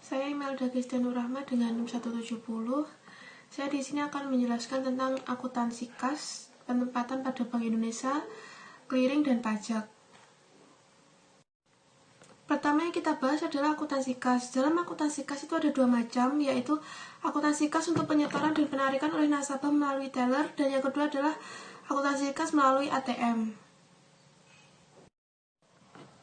Saya Imelda Kristianur Rahma dengan NIM 170. Saya di sini akan menjelaskan tentang akuntansi kas, penempatan pada Bank Indonesia, clearing dan pajak. Pertama yang kita bahas adalah akuntansi kas. Dalam akuntansi kas itu ada dua macam, yaitu akuntansi kas untuk penyetoran dan penarikan oleh nasabah melalui teller, dan yang kedua adalah akuntansi kas melalui ATM.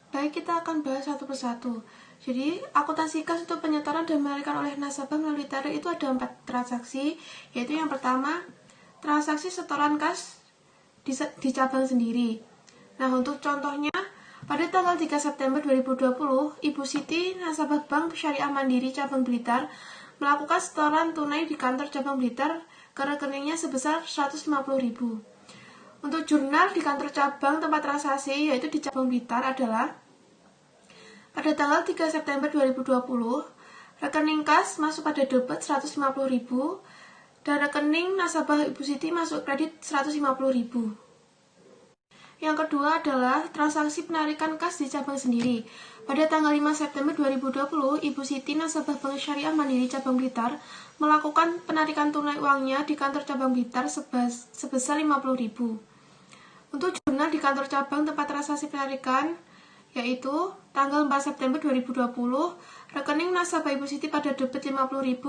Baik, kita akan bahas satu persatu. Jadi, akuntansi kas untuk penyetoran dan penarikan oleh nasabah melalui teller itu ada 4 transaksi, yaitu yang pertama, transaksi setoran kas di cabang sendiri. Nah, untuk contohnya, pada tanggal 3 September 2020, Ibu Siti, nasabah Bank Syariah Mandiri Cabang Blitar, melakukan setoran tunai di kantor cabang Blitar ke rekeningnya sebesar 150.000. Untuk jurnal di kantor cabang tempat transaksi, yaitu di cabang Blitar adalah pada tanggal 3 September 2020, rekening kas masuk pada debit 150.000 dan rekening nasabah Ibu Siti masuk kredit 150.000. Yang kedua adalah transaksi penarikan kas di cabang sendiri. Pada tanggal 5 September 2020, Ibu Siti, nasabah Bank Syariah Mandiri Cabang Blitar, melakukan penarikan tunai uangnya di kantor cabang Blitar sebesar 50.000. Untuk jurnal di kantor cabang tempat transaksi penarikan, yaitu tanggal 4 September 2020, rekening nasabah Ibu Siti pada debit 50.000,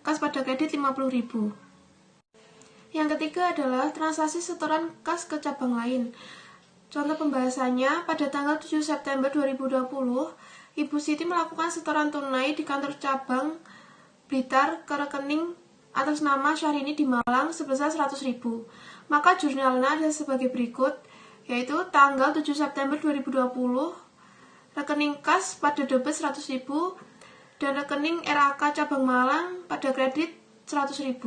kas pada kredit 50.000. Yang ketiga adalah transaksi setoran kas ke cabang lain. Contoh pembahasannya, pada tanggal 7 September 2020, Ibu Siti melakukan setoran tunai di kantor cabang Blitar ke rekening atas nama Syahrini di Malang sebesar 100.000. Maka jurnalnya adalah sebagai berikut, yaitu tanggal 7 September 2020, rekening kas pada debit 100.000 dan rekening RAK cabang Malang pada kredit 100.000.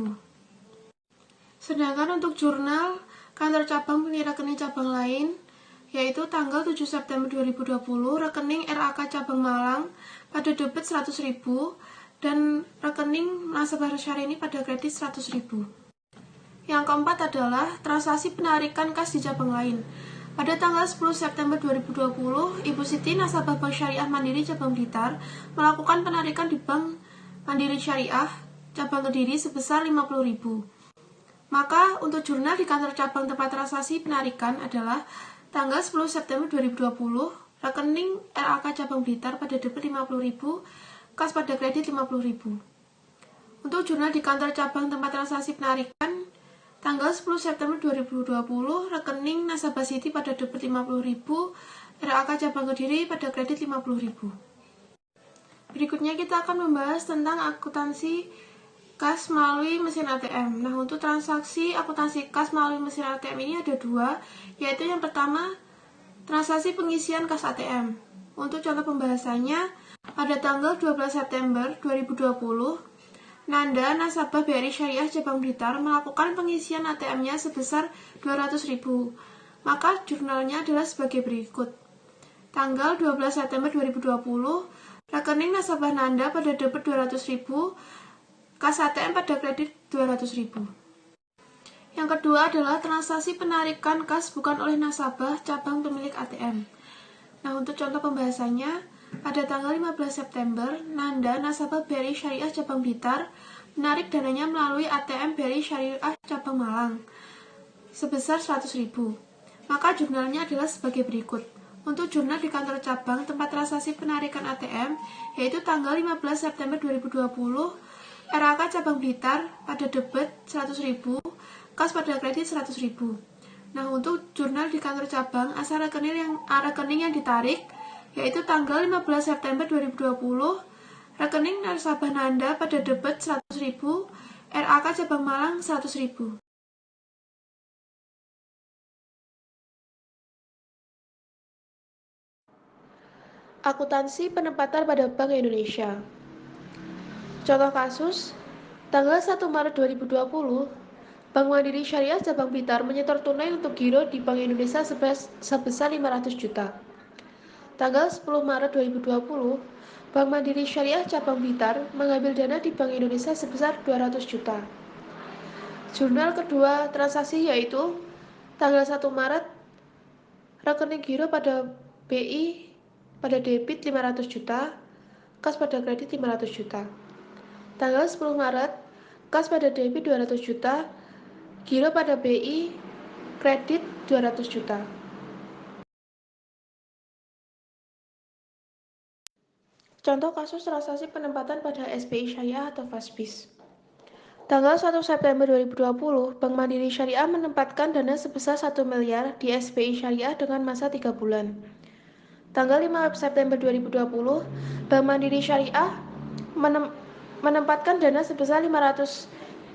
Sedangkan untuk jurnal kantor cabang punya rekening cabang lain, yaitu tanggal 7 September 2020, rekening RAK cabang Malang pada debit 100.000 dan rekening nasabah Syahrini pada kredit 100.000. Yang keempat adalah transaksi penarikan kas di cabang lain. Pada tanggal 10 September 2020, Ibu Siti, nasabah Bank Syariah Mandiri Cabang Blitar, melakukan penarikan di Bank Mandiri Syariah Cabang Kediri sebesar 50.000. Maka untuk jurnal di kantor cabang tempat transaksi penarikan adalah tanggal 10 September 2020, rekening RAK Cabang Blitar pada debit 50.000, kas pada kredit 50.000. Untuk jurnal di kantor cabang tempat transaksi penarikan, tanggal 10 September 2020, rekening nasabah Siti pada debit 50.000, RAK Cabang Kediri pada kredit 50.000. Berikutnya kita akan membahas tentang akuntansi kas melalui mesin ATM. Nah, untuk transaksi akuntansi kas melalui mesin ATM ini ada dua, yaitu yang pertama, transaksi pengisian kas ATM. Untuk contoh pembahasannya, pada tanggal 12 September 2020, Nanda, nasabah BRI Syariah Cabang Blitar, melakukan pengisian ATM-nya sebesar 200.000. Maka jurnalnya adalah sebagai berikut. Tanggal 12 September 2020, rekening nasabah Nanda pada debit 200.000, kas ATM pada kredit 200.000. Yang kedua adalah transaksi penarikan kas bukan oleh nasabah cabang pemilik ATM. Nah, untuk contoh pembahasannya, pada tanggal 15 September, Nanda, nasabah BRI Syariah Cabang Blitar, menarik dananya melalui ATM BRI Syariah Cabang Malang sebesar 100.000. Maka jurnalnya adalah sebagai berikut. Untuk jurnal di kantor cabang tempat transaksi penarikan ATM, yaitu tanggal 15 September 2020, RAK Cabang Blitar pada debit 100.000, kas pada kredit 100.000. Nah, untuk jurnal di kantor cabang, asal rekening yang ditarik, yaitu tanggal 15 September 2020, rekening nasabah Nanda pada debit 100.000, RAK Cabang Malang 100.000. Akuntansi penempatan pada Bank Indonesia. Contoh kasus, tanggal 1 Maret 2020, Bank Mandiri Syariah Cabang Blitar menyetor tunai untuk giro di Bank Indonesia sebesar 500 juta. Tanggal 10 Maret 2020, Bank Mandiri Syariah Cabang Blitar mengambil dana di Bank Indonesia sebesar 200 juta. Jurnal kedua transaksi yaitu tanggal 1 Maret, rekening giro pada BI pada debit 500 juta, kas pada kredit 500 juta. Tanggal 10 Maret, kas pada debit 200 juta, giro pada BI, kredit 200 juta. Contoh kasus transaksi penempatan pada SBI Syariah atau Fasbis. Tanggal 1 September 2020, Bank Mandiri Syariah menempatkan dana sebesar 1 miliar di SBI Syariah dengan masa 3 bulan. Tanggal 5 September 2020, Bank Mandiri Syariah menempatkan dana sebesar 500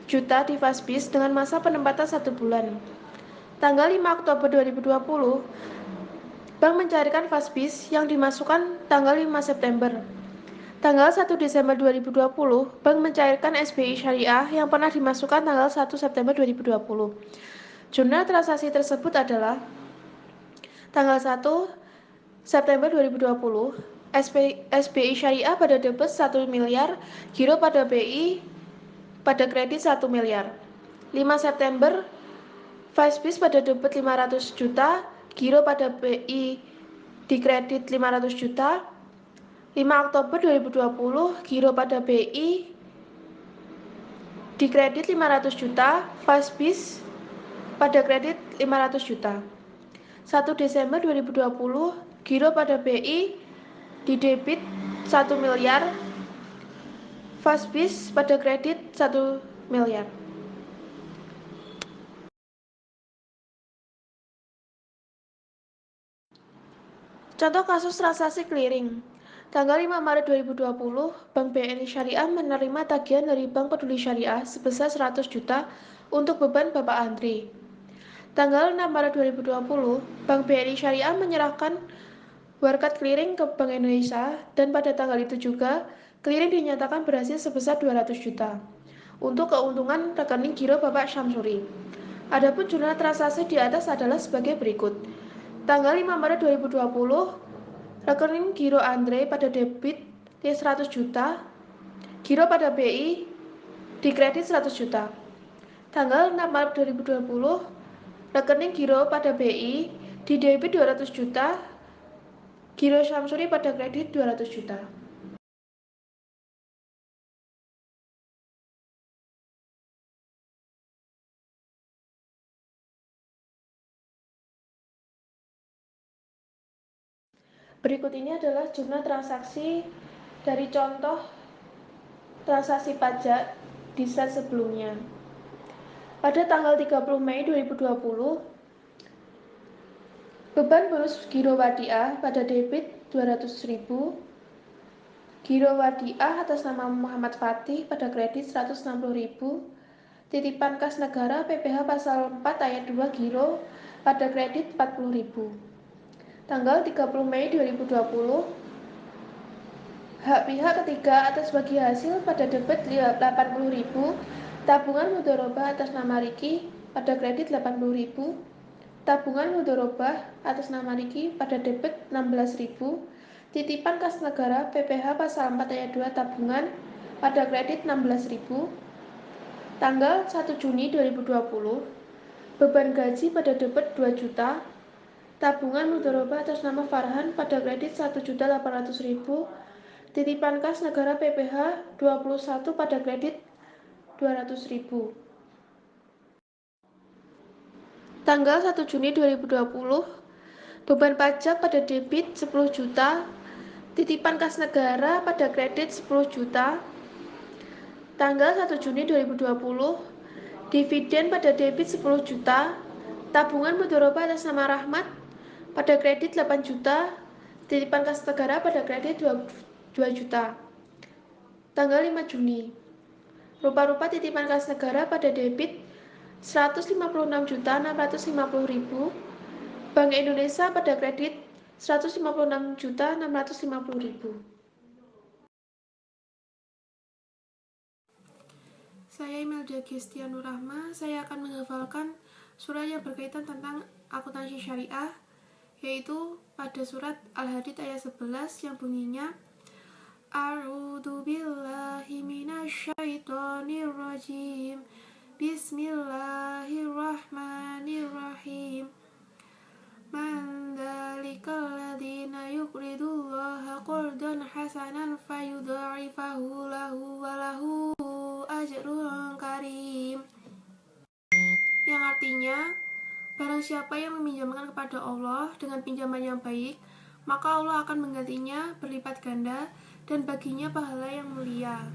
juta di Fasbis dengan masa penempatan 1 bulan. Tanggal 5 Oktober 2020, Bank mencairkan Fasbis yang dimasukkan tanggal 5 September. Tanggal 1 Desember 2020, Bank mencairkan SBI Syariah yang pernah dimasukkan tanggal 1 September 2020. Jurnal transaksi tersebut adalah tanggal 1 September 2020, SBI Syariah pada debit 1 miliar, giro pada BI pada kredit 1 miliar. 5 September, Fasbis pada debit 500 juta, giro pada BI di kredit 500 juta. 5 Oktober 2020, giro pada BI di kredit 500 juta, Fasbis pada kredit 500 juta. 1 Desember 2020, giro pada BI di debit 1 miliar, Fasbis pada kredit 1 miliar. Contoh kasus transaksi clearing. Tanggal 5 Maret 2020, Bank BNI Syariah menerima tagihan dari Bank Peduli Syariah sebesar 100 juta untuk beban Bapak Andri. Tanggal 6 Maret 2020, Bank BNI Syariah menyerahkan warkat clearing ke Bank Indonesia dan pada tanggal itu juga, clearing dinyatakan berhasil sebesar 200 juta untuk keuntungan rekening giro Bapak Syamsuri. Adapun jurnal transaksi di atas adalah sebagai berikut. Tanggal 5 Maret 2020, rekening giro Andre pada debit 100 juta, giro pada BI di kredit 100 juta. Tanggal 6 Maret 2020, rekening giro pada BI di debit 200 juta, giro Syamsuri pada kredit 200 juta. Berikut ini adalah jurnal transaksi dari contoh transaksi pajak di slide sebelumnya. Pada tanggal 30 Mei 2020, beban bonus giro Wadiah pada debit 200.000, giro Wadiah atas nama Muhammad Fatih pada kredit 160.000, titipan kas negara PPh pasal 4 ayat 2 giro pada kredit 40.000. Tanggal 30 Mei 2020, hak pihak ketiga atas bagi hasil pada debit 80.000, tabungan mudharabah atas nama Riki pada kredit 80.000, tabungan mudharabah atas nama Riki pada debit 16.000, titipan kas negara PPh pasal 4 ayat 2 tabungan pada kredit 16.000. Tanggal 1 Juni 2020, beban gaji pada debit 2 juta, tabungan mudharabah atas nama Farhan pada kredit 1.800.000, titipan kas negara PPh 21 pada kredit 200.000. Tanggal 1 Juni 2020, beban pajak pada debit 10 juta, titipan kas negara pada kredit 10 juta. Tanggal 1 Juni 2020, dividen pada debit 10 juta, tabungan mudharabah atas nama Rahmat pada kredit 8 juta, titipan kas negara pada kredit 2 juta. Tanggal 5 Juni, rupa-rupa titipan kas negara pada debit 156.650.000, Bank Indonesia pada kredit 156.650.000. Saya Imelda Gestianur Rahma, saya akan menghafalkan surat yang berkaitan tentang akuntansi syariah, yaitu pada surat Al-Hadid ayat 11 yang bunyinya A'udzu billahi minasyaitonir rajim. Bismillahirrahmanirrahim. Man dzalikal ladzina yuqridullaha qardan hasanan fayudha'ifahu lahu wa lahu ajrun karim. Yang artinya, barang siapa yang meminjamkan kepada Allah dengan pinjaman yang baik, maka Allah akan menggantinya berlipat ganda dan baginya pahala yang mulia.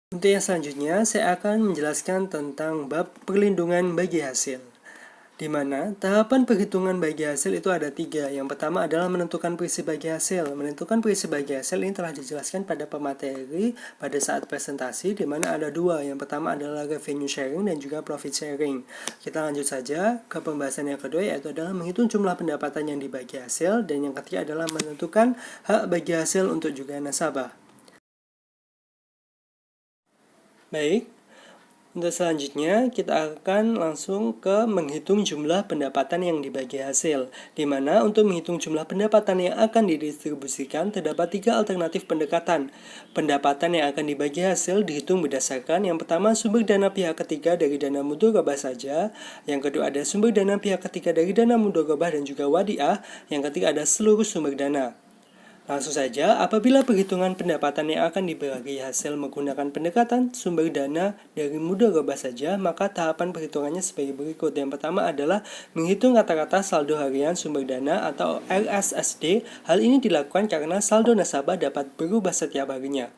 Untuk yang selanjutnya, saya akan menjelaskan tentang bab perlindungan bagi hasil. Di mana tahapan perhitungan bagi hasil itu ada 3. Yang pertama adalah menentukan prinsip bagi hasil. Menentukan prinsip bagi hasil ini telah dijelaskan pada pemateri pada saat presentasi, di mana ada 2. Yang pertama adalah revenue sharing dan juga profit sharing. Kita lanjut saja ke pembahasan yang kedua, yaitu adalah menghitung jumlah pendapatan yang dibagi hasil, dan yang ketiga adalah menentukan hak bagi hasil untuk juga nasabah. Baik, untuk selanjutnya kita akan langsung ke menghitung jumlah pendapatan yang dibagi hasil, di mana untuk menghitung jumlah pendapatan yang akan didistribusikan terdapat 3 alternatif pendekatan. Pendapatan yang akan dibagi hasil dihitung berdasarkan yang pertama sumber dana pihak ketiga dari dana mudharabah saja, yang kedua ada sumber dana pihak ketiga dari dana mudharabah dan juga wadiah, yang ketiga ada seluruh sumber dana. Langsung saja, apabila perhitungan pendapatan yang akan dibagi hasil menggunakan pendekatan sumber dana dari mudharabah saja, maka tahapan perhitungannya sebagai berikut. Yang pertama adalah menghitung rata-rata saldo harian sumber dana atau RSSD. Hal ini dilakukan karena saldo nasabah dapat berubah setiap harinya.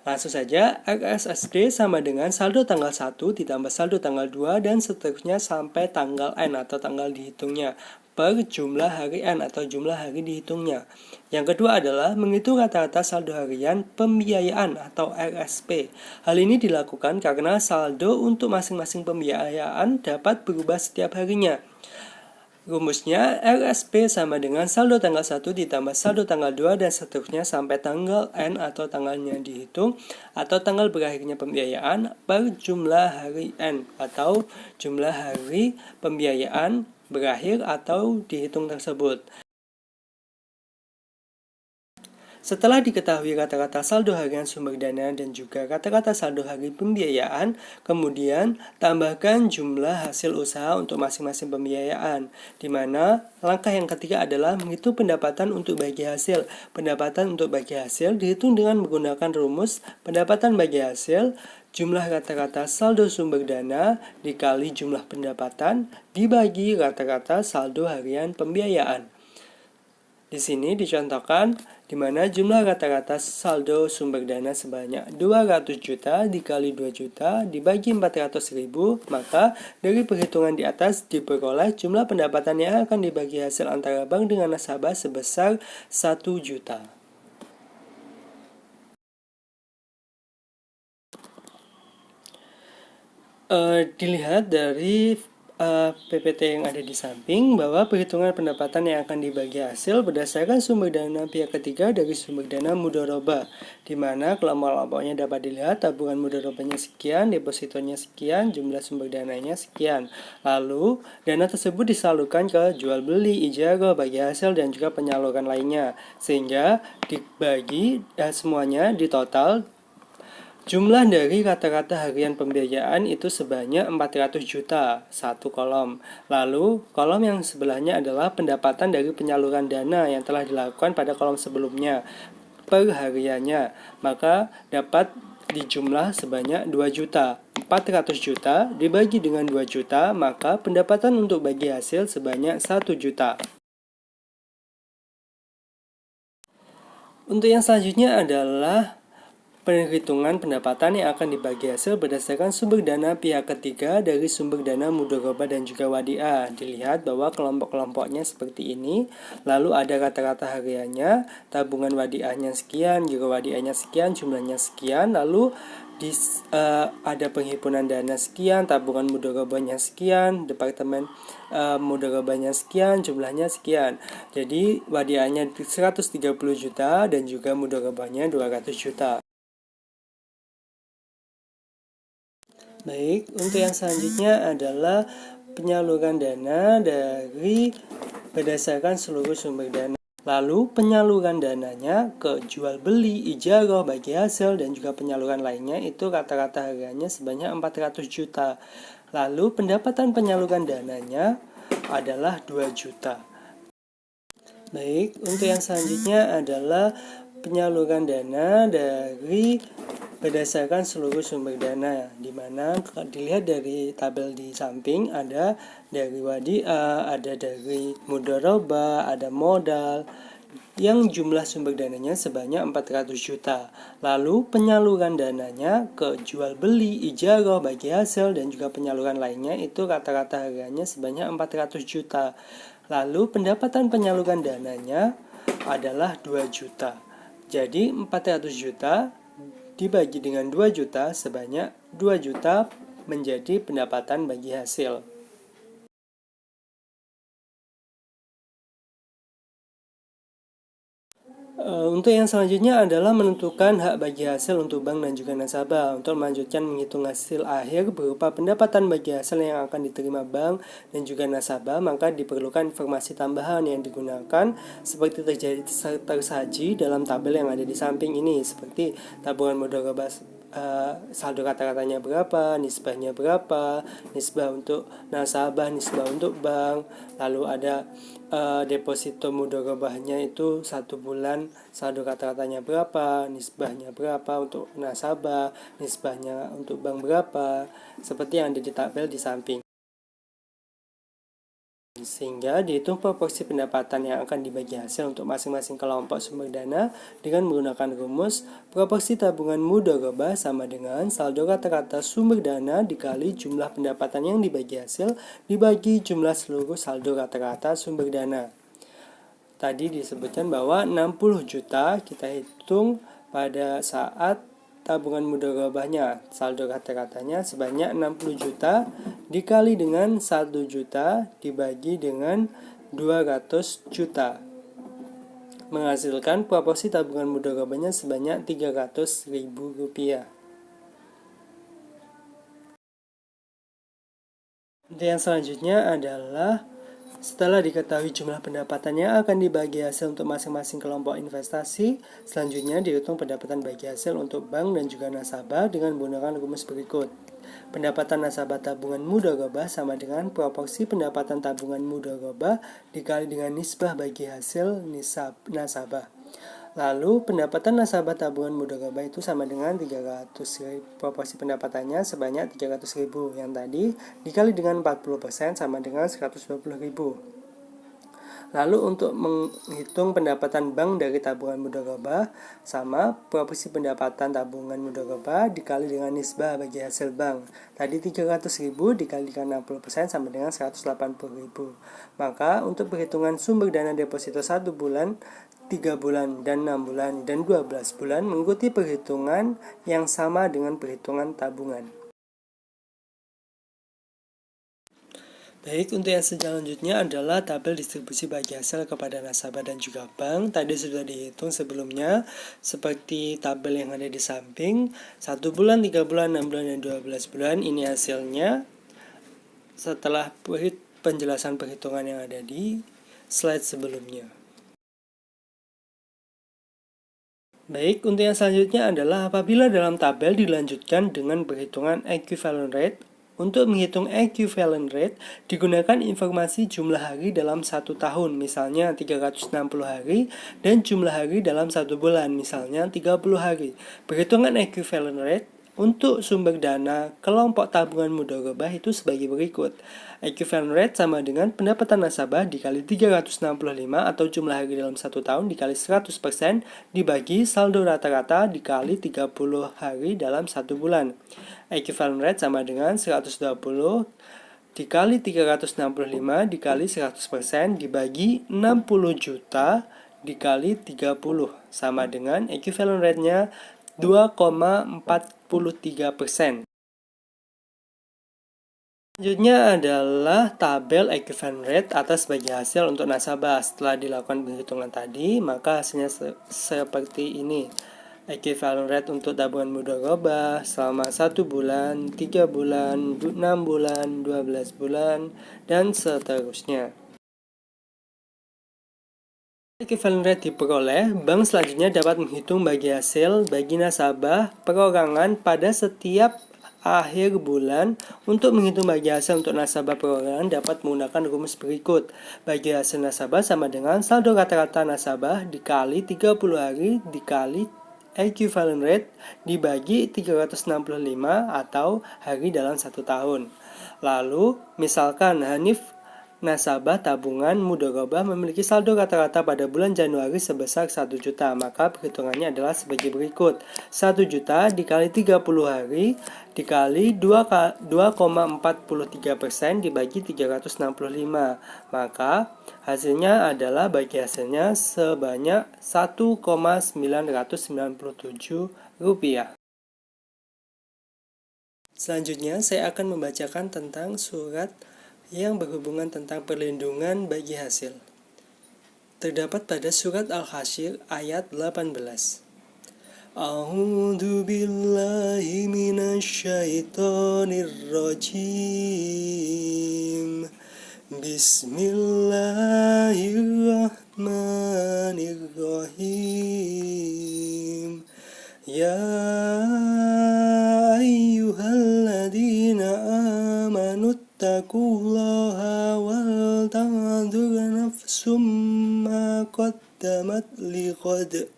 Langsung saja, RSSD sama dengan saldo tanggal 1 ditambah saldo tanggal 2 dan seterusnya sampai tanggal N atau tanggal dihitungnya per jumlah hari N atau jumlah hari dihitungnya. Yang kedua adalah menghitung rata-rata saldo harian pembiayaan atau RSP. Hal ini dilakukan karena saldo untuk masing-masing pembiayaan dapat berubah setiap harinya. Rumusnya, RSP sama dengan saldo tanggal 1 ditambah saldo tanggal 2 dan seterusnya sampai tanggal N atau tanggalnya dihitung atau tanggal berakhirnya pembiayaan per jumlah hari N atau jumlah hari pembiayaan berakhir atau dihitung tersebut. Setelah diketahui rata-rata saldo harian sumber dana dan juga rata-rata saldo hari pembiayaan, kemudian tambahkan jumlah hasil usaha untuk masing-masing pembiayaan, di mana langkah yang ketiga adalah menghitung pendapatan untuk bagi hasil. Pendapatan untuk bagi hasil dihitung dengan menggunakan rumus pendapatan bagi hasil jumlah rata-rata saldo sumber dana dikali jumlah pendapatan dibagi rata-rata saldo harian pembiayaan. Di sini dicontohkan di mana jumlah rata-rata saldo sumber dana sebanyak 200 juta dikali 2 juta dibagi 400.000, maka dari perhitungan di atas diperoleh jumlah pendapatan yang akan dibagi hasil antara bank dengan nasabah sebesar 1 juta. Dilihat dari PPT yang ada di samping bahwa perhitungan pendapatan yang akan dibagi hasil berdasarkan sumber dana pihak ketiga dari sumber dana mudharabah, di mana kelompok-kelompoknya dapat dilihat tabungan mudharabahnya sekian, depositonya sekian, jumlah sumber dananya sekian. Lalu dana tersebut disalurkan ke jual beli, ijazah, bagi hasil dan juga penyaluran lainnya, sehingga dibagi semuanya di total. Jumlah dari rata-rata harian pembiayaan itu sebanyak 400 juta, satu kolom. Lalu, kolom yang sebelahnya adalah pendapatan dari penyaluran dana yang telah dilakukan pada kolom sebelumnya per hariannya. Maka dapat dijumlah sebanyak 2 juta. 400 juta dibagi dengan 2 juta, maka pendapatan untuk bagi hasil sebanyak 1 juta. Untuk yang selanjutnya adalah perhitungan pendapatan yang akan dibagi hasil berdasarkan sumber dana pihak ketiga dari sumber dana mudharabah dan juga wadiah. Dilihat bahwa kelompok-kelompoknya seperti ini. Lalu ada rata-rata hariannya, tabungan wadiahnya sekian, giro wadiahnya sekian, jumlahnya sekian. Lalu ada penghimpunan dana sekian, tabungan mudharabahnya sekian, departemen mudharabahnya sekian, jumlahnya sekian. Jadi wadiahnya 130 juta dan juga mudharabahnya 200 juta. Baik, untuk yang selanjutnya adalah penyaluran dana dari berdasarkan seluruh sumber dana. Lalu penyaluran dananya ke jual beli, ijarah, bagi hasil, dan juga penyaluran lainnya itu rata-rata harganya sebanyak 400 juta. Lalu pendapatan penyaluran dananya adalah 2 juta. Baik, untuk yang selanjutnya adalah penyaluran dana dari berdasarkan seluruh sumber dana, di mana dilihat dari tabel di samping ada dari wadiah, ada dari mudharabah, ada modal yang jumlah sumber dananya sebanyak 400 juta. Lalu penyaluran dananya ke jual beli, ijarah, bagi hasil, dan juga penyaluran lainnya itu rata-rata harganya sebanyak 400 juta. Lalu pendapatan penyaluran dananya adalah 2 juta. Jadi 400 juta dibagi dengan 2 juta sebanyak 2 juta menjadi pendapatan bagi hasil. Untuk yang selanjutnya adalah menentukan hak bagi hasil untuk bank dan juga nasabah. Untuk melanjutkan menghitung hasil akhir berupa pendapatan bagi hasil yang akan diterima bank dan juga nasabah, maka diperlukan informasi tambahan yang digunakan seperti tersaji dalam tabel yang ada di samping ini, seperti tabungan mudharabah saldo rata-ratanya berapa, nisbahnya berapa, nisbah untuk nasabah, nisbah untuk bank, lalu ada deposito mudharabahnya itu 1 bulan saldo rata-ratanya berapa, nisbahnya berapa untuk nasabah, nisbahnya untuk bank berapa, seperti yang ada di tabel di samping. Sehingga dihitung proporsi pendapatan yang akan dibagi hasil untuk masing-masing kelompok sumber dana dengan menggunakan rumus proporsi tabungan mudharabah sama dengan saldo rata-rata sumber dana dikali jumlah pendapatan yang dibagi hasil dibagi jumlah seluruh saldo rata-rata sumber dana. Tadi disebutkan bahwa 60 juta kita hitung pada saat tabungan mudharabahnya, saldo rata-ratanya sebanyak 60 juta dikali dengan 1 juta dibagi dengan 200 juta, menghasilkan proporsi tabungan mudharabahnya sebanyak 300.000 rupiah. Yang selanjutnya adalah setelah diketahui jumlah pendapatan yang akan dibagi hasil untuk masing-masing kelompok investasi, selanjutnya dihitung pendapatan bagi hasil untuk bank dan juga nasabah dengan menggunakan rumus berikut. Pendapatan nasabah tabungan mudharabah sama dengan proporsi pendapatan tabungan mudharabah dikali dengan nisbah bagi hasil nasabah. Lalu pendapatan nasabah tabungan mudharabah itu sama dengan 300.000, proporsi pendapatannya sebanyak 300.000 yang tadi dikali dengan 40% sama dengan 120.000. Lalu untuk menghitung pendapatan bank dari tabungan mudharabah, sama proporsi pendapatan tabungan mudharabah dikali dengan nisbah bagi hasil bank. Tadi 300.000 dikali dengan 60% sama dengan 180.000. Maka untuk perhitungan sumber dana deposito 1 bulan, 3 bulan, dan 6 bulan, dan 12 bulan mengikuti perhitungan yang sama dengan perhitungan tabungan. Baik, untuk yang selanjutnya adalah tabel distribusi bagi hasil kepada nasabah dan juga bank. Tadi sudah dihitung sebelumnya, seperti tabel yang ada di samping. 1 bulan, 3 bulan, 6 bulan, dan 12 bulan. Ini hasilnya setelah penjelasan perhitungan yang ada di slide sebelumnya. Baik, untuk yang selanjutnya adalah apabila dalam tabel dilanjutkan dengan perhitungan equivalent rate. Untuk menghitung equivalent rate, digunakan informasi jumlah hari dalam 1 tahun, misalnya 360 hari, dan jumlah hari dalam 1 bulan, misalnya 30 hari. Perhitungan equivalent rate untuk sumber dana kelompok tabungan mudharabah itu sebagai berikut. Equivalent rate sama dengan pendapatan nasabah dikali 365 atau jumlah hari dalam 1 tahun dikali 100% dibagi saldo rata-rata dikali 30 hari dalam 1 bulan. Equivalent rate sama dengan 120 dikali 365 dikali 100% dibagi 60 juta dikali 30 sama dengan equivalent rate-nya 2,43%. Selanjutnya adalah tabel equivalent rate atas bagi hasil untuk nasabah. Setelah dilakukan perhitungan tadi, maka hasilnya seperti ini. Equivalent rate untuk tabungan mudharabah selama 1 bulan, 3 bulan, 6 bulan, 12 bulan, dan seterusnya. Equivalent rate diperoleh, bank selanjutnya dapat menghitung bagi hasil bagi nasabah perorangan pada setiap akhir bulan. Untuk menghitung bagi hasil untuk nasabah perorangan dapat menggunakan rumus berikut. Bagi hasil nasabah sama dengan saldo rata-rata nasabah dikali 30 hari dikali equivalent rate dibagi 365 atau hari dalam 1 tahun. Lalu, misalkan Hanif nasabah tabungan mudharabah memiliki saldo rata-rata pada bulan Januari sebesar 1 juta, maka perhitungannya adalah sebagai berikut. 1 juta dikali 30 hari dikali 2,43% dibagi 365. Maka hasilnya adalah bagi hasilnya sebanyak 1,997 rupiah. Selanjutnya saya akan membacakan tentang surat yang berhubungan tentang perlindungan bagi hasil. Terdapat pada surat Al-Hasyr ayat 18. A'udzu billahi minasyaitonir rajim. Bismillahirrahmanirrahim. Ya ayyuhalladzina amanu taqullaha wal tanzur nafsum ma qaddamat lighad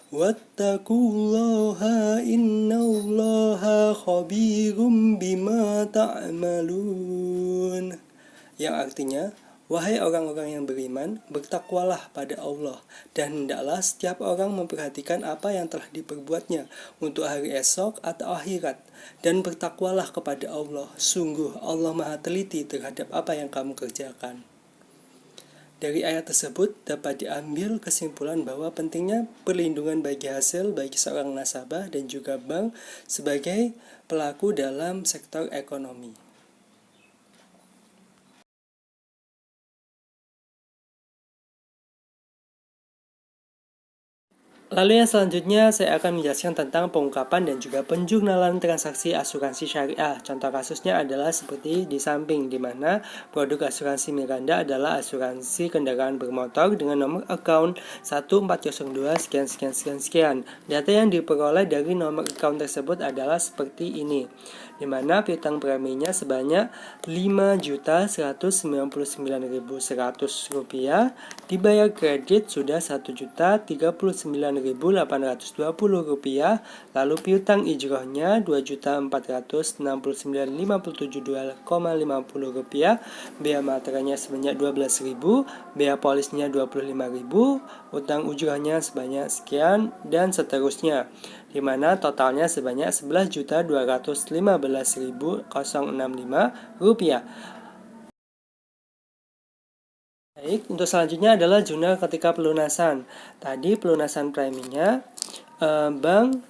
wattaqullaha innallaha khabirum bima ta'malun. Yang artinya, wahai orang-orang yang beriman, bertakwalah pada Allah, dan hendaklah setiap orang memperhatikan apa yang telah diperbuatnya untuk hari esok atau akhirat, dan bertakwalah kepada Allah. Sungguh Allah Maha teliti terhadap apa yang kamu kerjakan. Dari ayat tersebut dapat diambil kesimpulan bahwa pentingnya perlindungan bagi hasil bagi seorang nasabah dan juga bank sebagai pelaku dalam sektor ekonomi. Lalu yang selanjutnya saya akan menjelaskan tentang pengungkapan dan juga penjurnalan transaksi asuransi syariah. Contoh kasusnya adalah seperti di samping, di mana produk asuransi Miranda adalah asuransi kendaraan bermotor dengan nomor account 1402 sekian. Data yang diperoleh dari nomor account tersebut adalah seperti ini, di mana piutang preminya sebanyak Rp5.199.100, dibayar kredit sudah Rp1.039.820, lalu piutang ijrohnya Rp2.469.57,50, biaya materialnya sebanyak Rp12.000, biaya polisnya Rp25.000, utang ujrohnya sebanyak sekian, dan seterusnya, di mana totalnya sebanyak Rp11.215.065. Baik, untuk selanjutnya adalah jurnal ketika pelunasan. Tadi pelunasan preminya, bank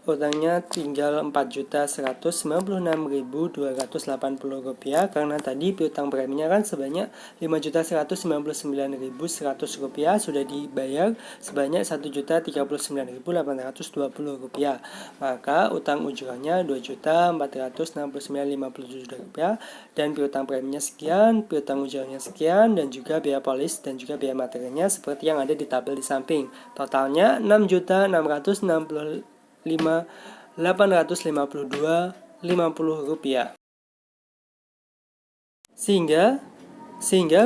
utangnya tinggal Rp4.196.280 karena tadi piutang preminya kan sebanyak Rp5.199.100 sudah dibayar sebanyak Rp1.039.820. Maka utang ujrohnya Rp2.469.57 dan piutang preminya sekian, piutang ujrohnya sekian, dan juga biaya polis dan juga biaya materialnya seperti yang ada di tabel di samping. Totalnya Rp6.852.50. Sehingga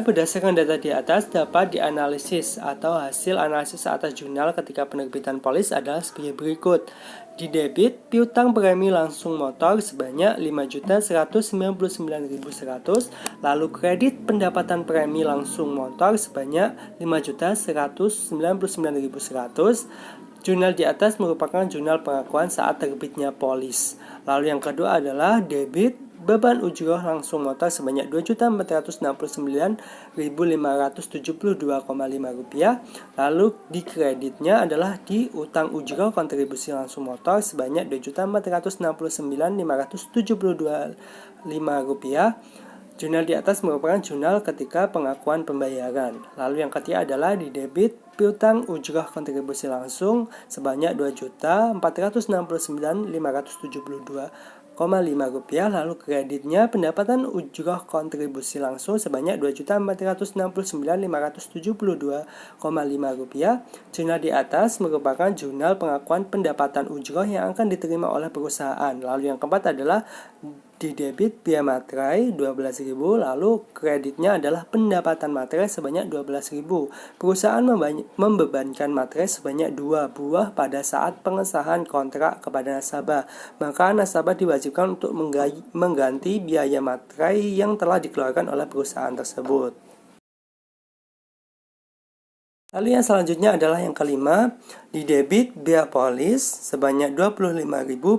berdasarkan data di atas dapat dianalisis atau hasil analisis atas jurnal ketika penerbitan polis adalah sebagai berikut. Di debit, piutang premi langsung motor sebanyak Rp5.199.100, lalu kredit pendapatan premi langsung motor sebanyak Rp5.199.100. Jurnal di atas merupakan jurnal pengakuan saat terbitnya polis. Lalu yang kedua adalah debit, beban ujroh langsung motor sebanyak Rp2.469.572,5. Lalu di kreditnya adalah di utang ujroh kontribusi langsung motor sebanyak Rp2.469.572,5. Jurnal di atas merupakan jurnal ketika pengakuan pembayaran. Lalu yang ketiga adalah di debit, piutang ujroh kontribusi langsung sebanyak Rp2.469.572,5 rupiah. Lalu kreditnya pendapatan ujroh kontribusi langsung sebanyak 2.469.572,5 rupiah. Jurnal di atas merupakan jurnal pengakuan pendapatan ujroh yang akan diterima oleh perusahaan. Lalu yang keempat adalah di debit biaya materai 12.000, lalu kreditnya adalah pendapatan materai sebanyak 12.000. Perusahaan membebankan materai sebanyak 2 buah pada saat pengesahan kontrak kepada nasabah. Maka nasabah diwajibkan untuk mengganti biaya materai yang telah dikeluarkan oleh perusahaan tersebut. Lalu yang selanjutnya adalah yang kelima, di debit biaya polis sebanyak 25.000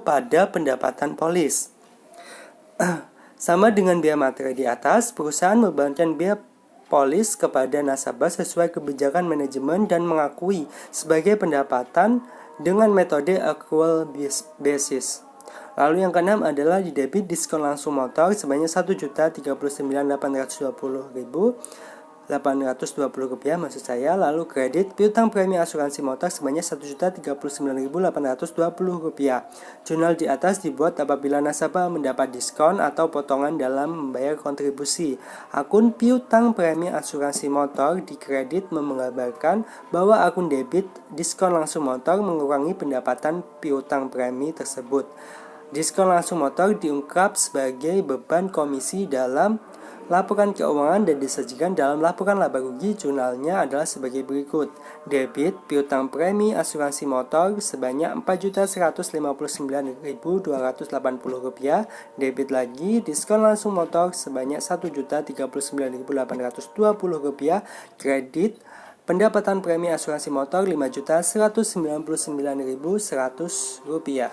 pada pendapatan polis. Sama dengan biaya materai di atas, perusahaan membebankan biaya polis kepada nasabah sesuai kebijakan manajemen dan mengakui sebagai pendapatan dengan metode accrual basis. Lalu yang keenam adalah di debit diskon langsung motor sebanyak 1.039.820 rupiah maksud saya. Lalu kredit piutang premi asuransi motor sebanyak 1.039.820 rupiah. Jurnal di atas dibuat apabila nasabah mendapat diskon atau potongan dalam membayar kontribusi. Akun piutang premi asuransi motor di kredit menggambarkan bahwa akun debit diskon langsung motor mengurangi pendapatan piutang premi tersebut. Diskon langsung motor diungkap sebagai beban komisi dalam laporan keuangan dan disajikan dalam laporan laba rugi. Jurnalnya adalah sebagai berikut. Debit piutang premi asuransi motor sebanyak 4.159.280 rupiah. Debit lagi diskon langsung motor sebanyak 1.039.820 rupiah. Kredit pendapatan premi asuransi motor 5.199.100 rupiah.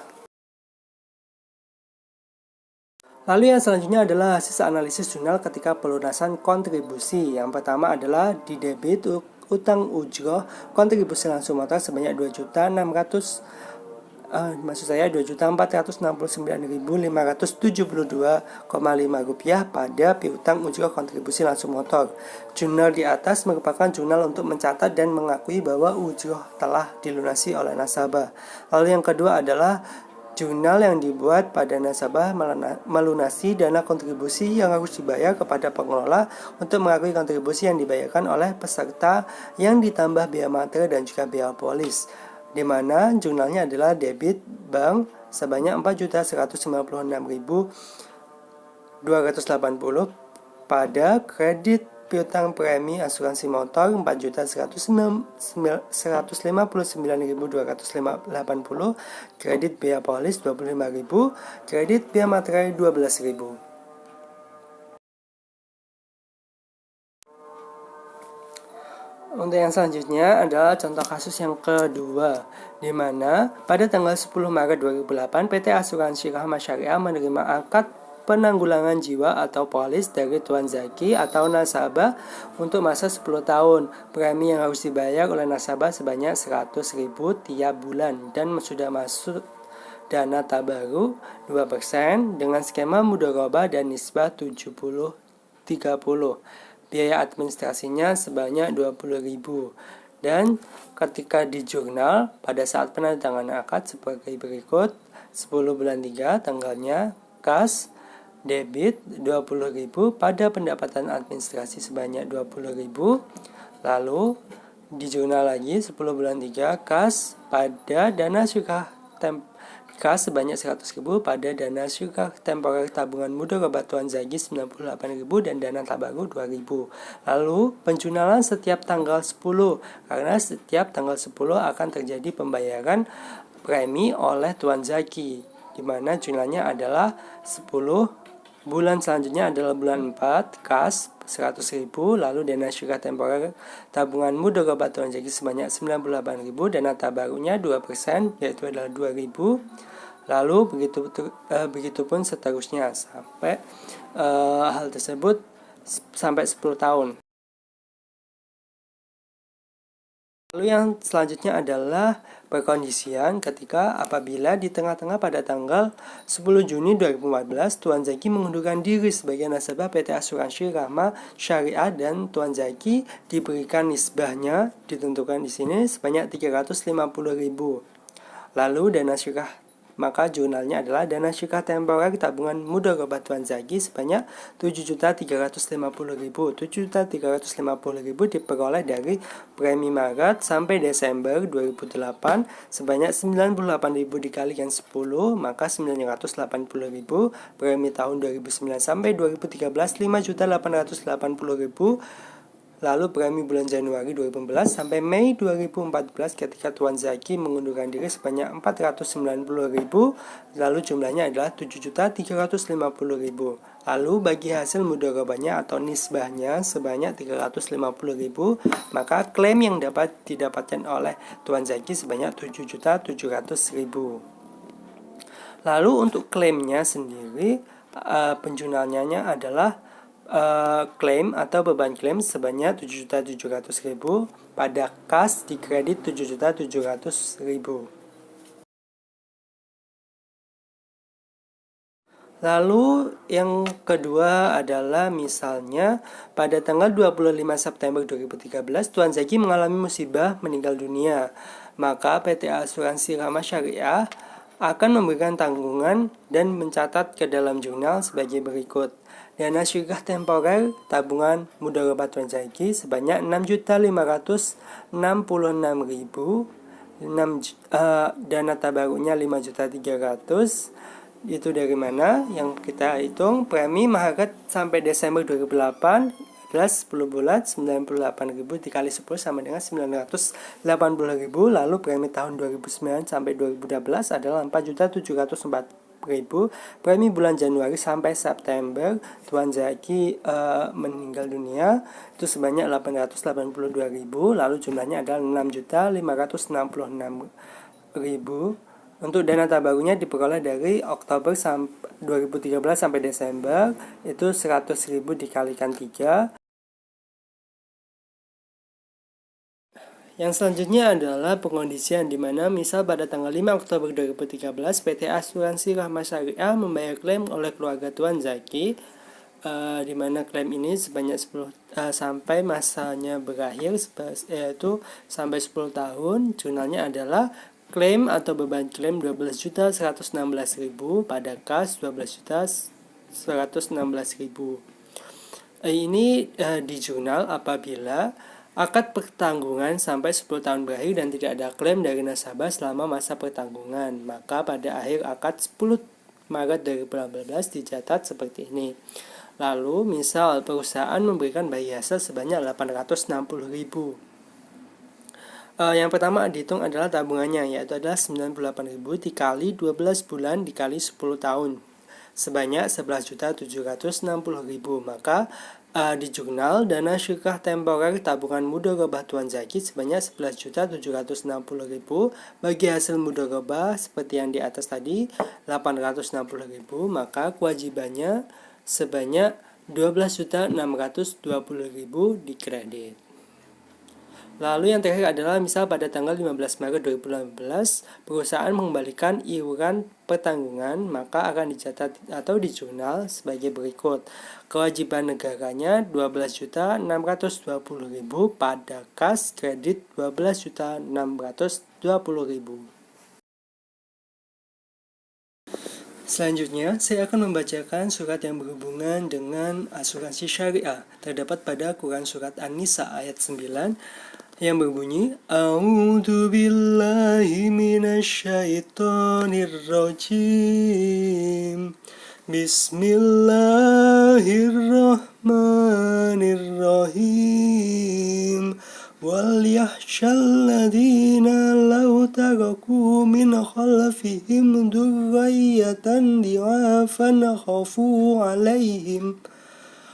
Lalu yang selanjutnya adalah hasil analisis jurnal ketika pelunasan kontribusi. Yang pertama adalah di debit utang ujroh kontribusi langsung motor sebanyak 2.469.572,5 rupiah pada piutang ujroh kontribusi langsung motor. Jurnal di atas merupakan jurnal untuk mencatat dan mengakui bahwa ujroh telah dilunasi oleh nasabah. Lalu yang kedua adalah jurnal yang dibuat pada nasabah melunasi dana kontribusi yang harus dibayar kepada pengelola untuk mengakui kontribusi yang dibayarkan oleh peserta yang ditambah biaya materai dan juga biaya polis, di mana jurnalnya adalah debit bank sebanyak 4.196.280 pada kredit piutang premi asuransi motor 4.159.280, kredit biaya polis 25.000, kredit biaya materai 12.000. Untuk yang selanjutnya adalah contoh kasus yang kedua, di mana pada tanggal 10 Maret 2008 PT Asuransi Rahma Syariah menerima akad penanggulangan jiwa atau polis dari Tuan Zaki atau nasabah untuk masa 10 tahun. Premi yang harus dibayar oleh nasabah sebanyak 100.000 tiap bulan dan sudah masuk dana tabaru 2% dengan skema mudharabah dan nisbah 70-30. Biaya administrasinya sebanyak 20.000. Dan ketika di jurnal pada saat penandatanganan akad sebagai berikut. 10 bulan 3 tanggalnya kas debit 20.000 pada pendapatan administrasi sebanyak 20.000. Lalu di jurnal lagi 10 bulan 3 kas pada dana syukah kas sebanyak 100.000 pada dana syukah temporer tabungan mudharabah Tuan Zaki 98.000 dan dana tabaru 2.000. Lalu penjurnalan setiap tanggal 10 karena setiap tanggal 10 akan terjadi pembayaran premi oleh Tuan Zaki, di mana jurnalnya adalah 10. Bulan selanjutnya adalah bulan 4, kas 100.000, lalu dana syukah temporer tabungan mudharabah Tuan Zaki sebanyak 98.000, dana tabarunya 2% yaitu adalah 2.000. Lalu begitupun seterusnya sampai hal tersebut sampai 10 tahun. Lalu yang selanjutnya adalah perkondisian ketika apabila di tengah-tengah pada tanggal 10 Juni 2014 Tuan Zaki mengundurkan diri sebagai nasabah PT Asuransi Rahma Syariah dan Tuan Zaki diberikan nisbahnya ditentukan di sini sebanyak 350.000. Lalu dana syukah maka jurnalnya adalah dana syirkah temporer tabungan mudharabah Tuan Zaki sebanyak 7.350.000. 7.350.000 diperoleh dari premi Maret sampai Desember 2008 sebanyak 98.000 dikalikan 10, maka 980.000. Premi tahun 2009 sampai 2013 5.880.000. Lalu premi bulan Januari 2014 sampai Mei 2014 ketika Tuan Zaki mengundurkan diri sebanyak 490.000, lalu jumlahnya adalah 7.350.000. Lalu bagi hasil mudharabahnya atau nisbahnya sebanyak 350.000, maka klaim yang dapat didapatkan oleh Tuan Zaki sebanyak 7.700.000. Lalu untuk klaimnya sendiri, penjurnalnya adalah klaim atau beban klaim sebanyak 7.700.000 pada kas di kredit 7.700.000. Lalu yang kedua adalah misalnya pada tanggal 25 September 2013 Tuan Zaki mengalami musibah meninggal dunia, maka PT Asuransi Rahmah Syariah akan memberikan tanggungan dan mencatat ke dalam jurnal sebagai berikut. Dana syirkah temporer tabungan mudharabah Tuan Zaki sebanyak 6.566.000. Dana tabaruknya 5.300.000. Itu dari mana? Yang kita hitung premi Maret sampai Desember 2008 adalah 10 bulan 98.000 dikali 10 sama dengan 980.000. Lalu premi tahun 2009 sampai 2012 adalah 4.704.000. Premi bulan Januari sampai September Tuan Zaki meninggal dunia itu sebanyak 882.000. Lalu jumlahnya adalah 6.566.000. Untuk dana tabarunya diperoleh dari Oktober 2013 sampai Desember itu 100.000 dikalikan 3. Yang selanjutnya adalah pengondisian di mana misal pada tanggal 5 Oktober 2013 PT Asuransi Rahmah Syariah membayar klaim oleh keluarga Tuan Zaki, di mana klaim ini sebanyak 10 sampai masanya berakhir yaitu sampai 10 tahun. Jurnalnya adalah klaim atau beban klaim 12.116.000 pada kas 12.116.000. Ini di jurnal apabila akad pertanggungan sampai 10 tahun berakhir dan tidak ada klaim dari nasabah selama masa pertanggungan, maka pada akhir akad 10 Maret 2018 dicatat seperti ini. Lalu misal perusahaan memberikan bayi hasil sebanyak 860.000. Yang pertama dihitung adalah tabungannya, yaitu adalah 98.000 dikali 12 bulan dikali 10 tahun sebanyak 11.760.000. Maka di jurnal dana syirkah temporer tabungan mudharabah Tuan Zaki sebanyak 11.760.000. Bagi hasil mudharabah seperti yang di atas tadi 860.000, maka kewajibannya sebanyak 12.620.000 dikredit. Lalu yang terakhir adalah misal pada tanggal 15 Maret 2018 perusahaan mengembalikan iuran pertanggungan, maka akan dicatat atau di jurnal sebagai berikut. Kewajiban negaranya 12.620.000 pada kas kredit 12.620.000. Selanjutnya, saya akan membacakan surat yang berhubungan dengan asuransi syariah. Terdapat pada Quran Surat An-Nisa ayat 9 yang berbunyi, A'udzu billahi minasyaitonir rajim. Bismillahirrahmanirrahim. Wal yakhshal ladzina law taraku min khalfihim dzurriyyatan dhi'afan khafu 'alaihim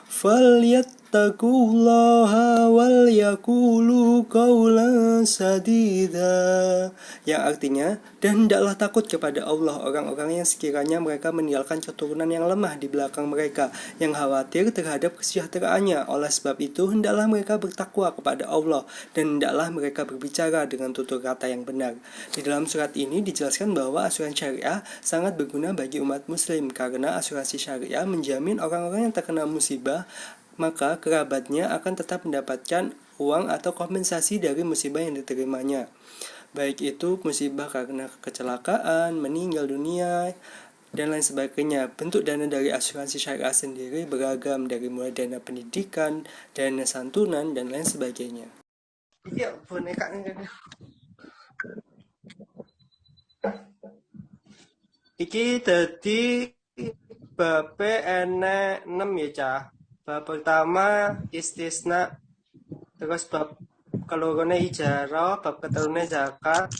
falyattaqullaha wal yaqulu qawlan sadida. Yang artinya, dan hendaklah takut kepada Allah orang-orang yang sekiranya mereka meninggalkan keturunan yang lemah di belakang mereka, yang khawatir terhadap kesejahteraannya. Oleh sebab itu, hendaklah mereka bertakwa kepada Allah, dan hendaklah mereka berbicara dengan tutur kata yang benar. Di dalam surat ini dijelaskan bahwa asuransi syariah sangat berguna bagi umat muslim, karena asuransi syariah menjamin orang-orang yang terkena musibah, maka kerabatnya akan tetap mendapatkan uang atau kompensasi dari musibah yang diterimanya. baik itu musibah karena kecelakaan, meninggal dunia, dan lain sebagainya. Bentuk dana dari asuransi syariah sendiri beragam, dari mulai dana pendidikan, dana santunan, dan lain sebagainya. Iya, boneka ini. Iki dadi bab enek 6 ya, Cah. Bab pertama istisna, terus bab kelorone ijarah, bab ketelune zakat,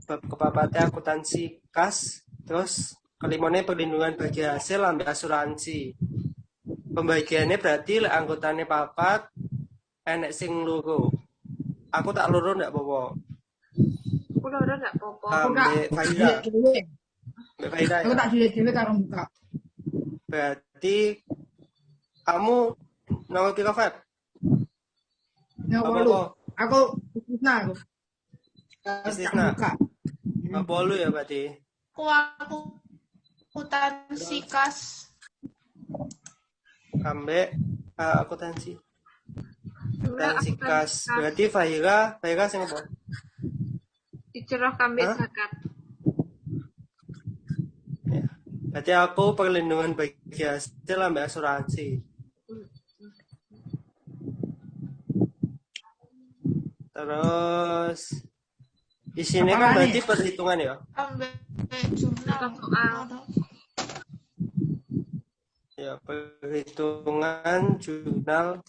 bab kepapate akuntansi kas, terus kelimane perlindungan bagi hasil ambil asuransi. Pembagiannya berarti lek anggotane papat enek sing loro. Aku tak loro ndak apa-apa. Aku loro nggak apa-apa. Ambek Faida. Ambek Faida. Aku tak dile-dile karo buka. Berarti kamu nomor piro, Feb? Nomor lu. Aku istisna aku. Istisna. Apa lu ya berarti? Aku akuntansi kas. Ambek akuntansi. Akuntansi kas. Berarti Fahira sing apa? Dicerah kambing zakat. Ya. Berarti aku perlindungan bagi hasil ambek asuransi. Terus di sini kan berarti perhitungan ya? Ambek jurnal soal. Ya, perhitungan jurnal,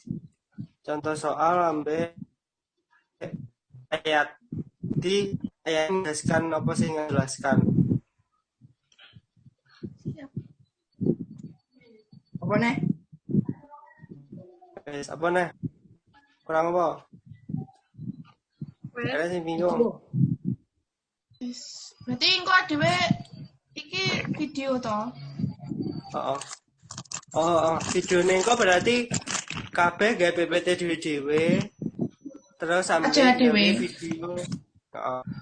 contoh soal ambek ayat. Di ayat menjelaskan apa sih ngejelaskan? Apa nih? Guys, apa nih? Kurang apa? Ada sih bingung. Berarti engko adewe iki video toh. Oh, videone engko berarti kabeh gawe PPT dhewe-dhewe. Terus sampai video.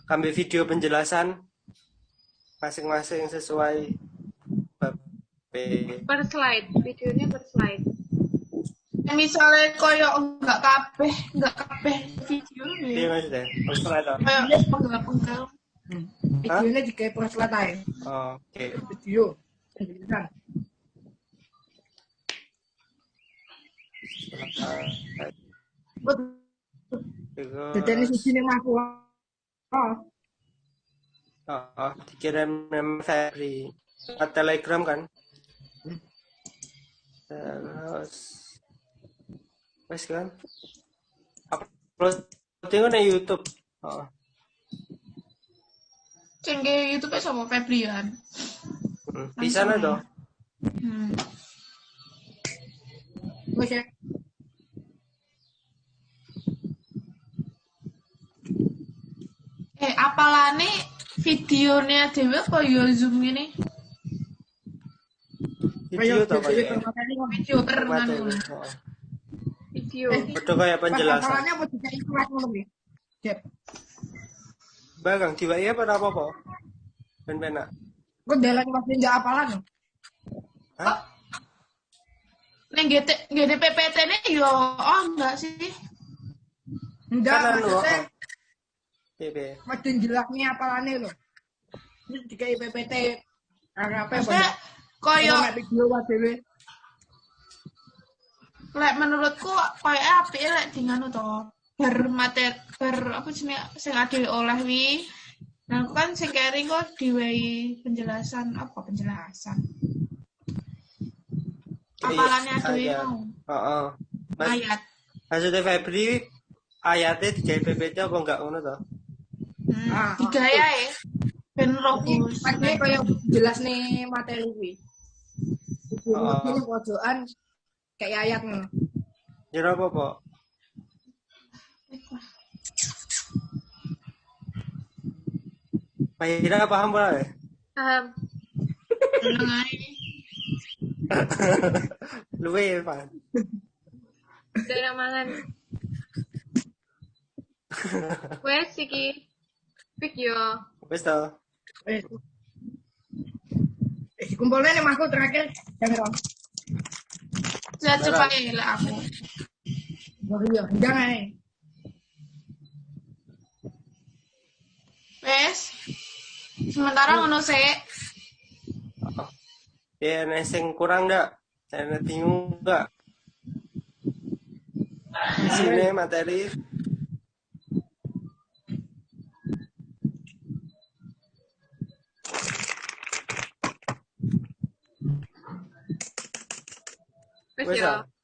Ambil video penjelasan masing-masing sesuai bab Per slide, videonya per slide. Misalnya koyo enggak kabeh video Iya maksudnya, slide. Kayak penggal-penggal. Videonya digawe per slide ae. Oke. Video. Penjelasan. Jadi siji ning aku. Dikirim Febri Telegram kan. Terus wes kan upload di YouTube. Cengke YouTube sama Febrian. Bisa na dong. Wes ya. Apalane videonya dhewe apa yo Zoom ini? Video to Pak. Video pernah Video. Betul kayak penjelasan. Apalanya mau dikai kelas ngono iki. Jep. Bagang tiba iya pada apa? Ben-benak. Kok dalan masih ndak apalan. Hah? Neng GDPPT ini yo enggak sih? Enggak, Kan maksudnya PB. makin jelasnya apalane lho. Ini dikai PPT. Karena apa Maksudnya koyo video wae dhewe. lek menurutku koyo apike lek dinganu to. Bar apa jenenge sing ade oleh wi. Nah, aku kan sing kering kok diwehi penjelasan. Apalannya dhewe mau. Ayat. Maksudnya Febri ayatnya digawe PPT apa enggak ngono to? Digaya ya. Ben rogus. Pakai kaya jelas nih materi kuwi. Ini pojokan kayak ayat ngono. Jero apa, Pak? Pak paham ora? Paham. Luwe paham. Kayak mangan. Wes iki. Video. Wes to. Kumpulnya nih aku terakhir yang rom. Saya coba ya aku. Iya, jangan. Wes. Sementara ngono sik. Ya, sing kurang nggak? Saya bingung nggak? Di sini materi. Wes Wes ya. ah.